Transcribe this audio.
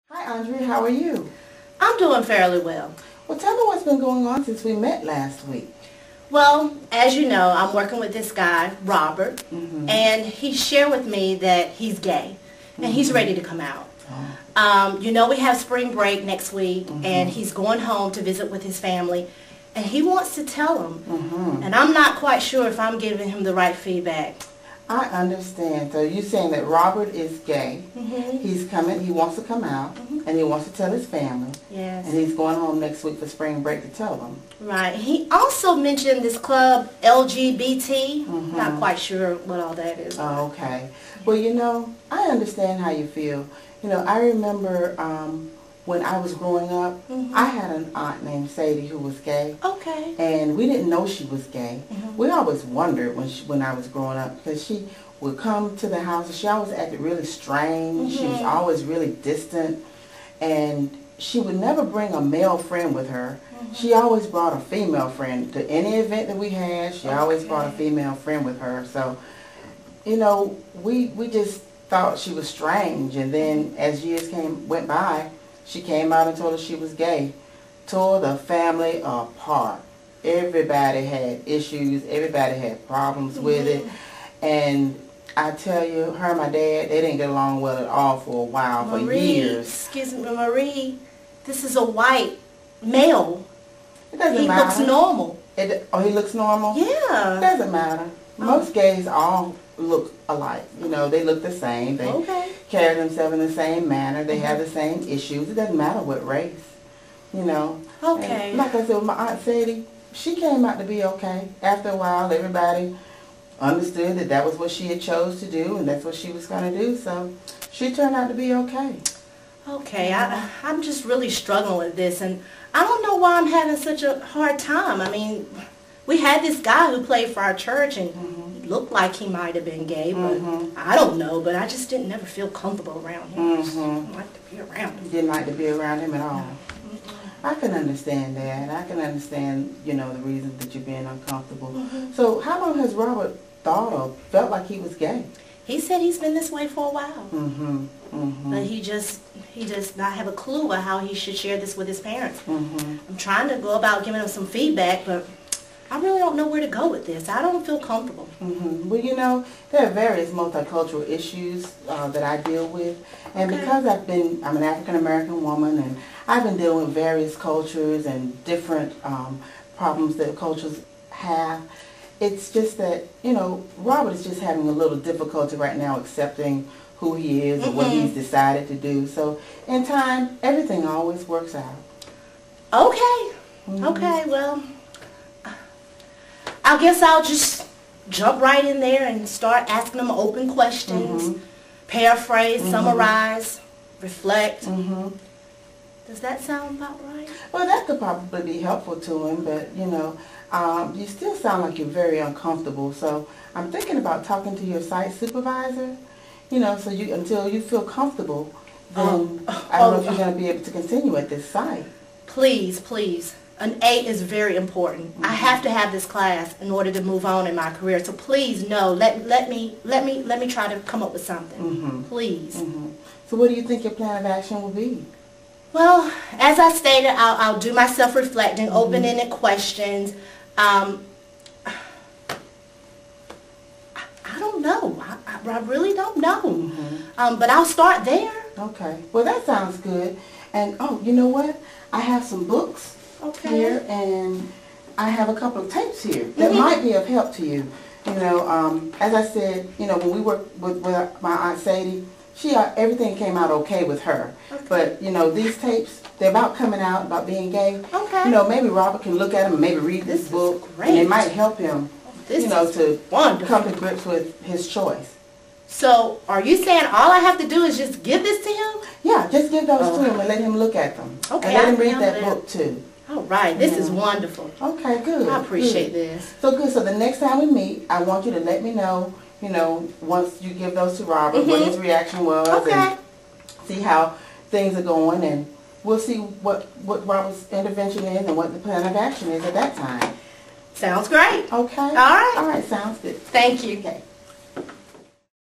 Hi, Andrea. How are you? I'm doing fairly well. Well, tell me what's been going on since we met last week. Well, as you know, I'm working with this guy, Robert, and he shared with me that he's gay, and he's ready to come out. You know, we have spring break next week, and he's going home to visit with his family, and he wants to tell them, and I'm not quite sure if I'm giving him the right feedback. I understand. So you're saying that Robert is gay. He's coming, he wants to come out, and he wants to tell his family. Yes. And he's going home next week for spring break to tell them. Right. He also mentioned this club, LGBT. Not quite sure what all that is. Oh, okay. Well, you know, I understand how you feel. You know, I remember when I was growing up, I had an aunt named Sadie who was gay. Okay. And we didn't know she was gay. We always wondered when I was growing up, because she would come to the house and she always acted really strange. She was always really distant, and she would never bring a male friend with her. She always brought a female friend to any event that we had. She always brought a female friend with her. So, you know, we just thought she was strange. And then as years went by, she came out and told us she was gay. Tore the family apart. Everybody had issues. Everybody had problems with it. And I tell you, her and my dad, they didn't get along well at all for a while, for years. Excuse me, Marie, this is a white male. It doesn't matter. He looks normal. Oh, he looks normal? Yeah. It doesn't matter. Most gays all look alike. You know, they look the same. They carry themselves in the same manner. They have the same issues. It doesn't matter what race, you know. Okay. And like I said, with my Aunt Sadie, she came out to be okay. After a while, everybody understood that that was what she had chose to do, and that's what she was going to do. So she turned out to be okay. Okay. I'm just really struggling with this, and I don't know why I'm having such a hard time. I mean, we had this guy who played for our church, and he looked like he might have been gay, but I don't know. But I just didn't never feel comfortable around him. I just didn't like to be around him. Didn't like to be around him at all. I can understand that. I can understand, you know, the reasons that you're being uncomfortable. So how long has Robert thought or felt like he was gay? He said he's been this way for a while. But he does not have a clue of how he should share this with his parents. I'm trying to go about giving him some feedback, but I really don't know where to go with this. I don't feel comfortable. Well, you know, there are various multicultural issues that I deal with. And because I'm an African-American woman, and I've been dealing with various cultures and different problems that cultures have, it's just that, you know, Robert is just having a little difficulty right now accepting who he is and what he's decided to do. So in time, everything always works out. Okay. Okay, well, I guess I'll just jump right in there and start asking them open questions, paraphrase, summarize, reflect. Does that sound about right? Well, that could probably be helpful to him, but, you know, you still sound like you're very uncomfortable. So I'm thinking about talking to your site supervisor, you know, so until you feel comfortable, then I don't know if you're going to be able to continue at this site. Please, please. An A is very important. I have to have this class in order to move on in my career. So please, no, let me try to come up with something. Please. So what do you think your plan of action will be? Well, as I stated, I'll do my self-reflecting, open-ended questions. I don't know. I really don't know. But I'll start there. Okay. Well, that sounds good. And, oh, you know what? I have some books here, and I have a couple of tapes here that might be of help to you. You know, as I said, you know, when we worked with my Aunt Sadie, everything came out okay with her. But, you know, these tapes, they're about coming out, about being gay. You know, maybe Robert can look at them and maybe read this book, and it might help him, you know, to come to grips with his choice. So, are you saying all I have to do is just give this to him? Yeah, just give those to him and let him look at them. Okay. And let him read that book, too. All right. This is wonderful. Okay, good. I appreciate this. So, good. So, the next time we meet, I want you to let me know, you know, once you give those to Robert, what his reaction was, and see how things are going, and we'll see what Robert's intervention is and what the plan of action is at that time. Sounds great. Okay. All right. All right, sounds good. Thank you. Okay.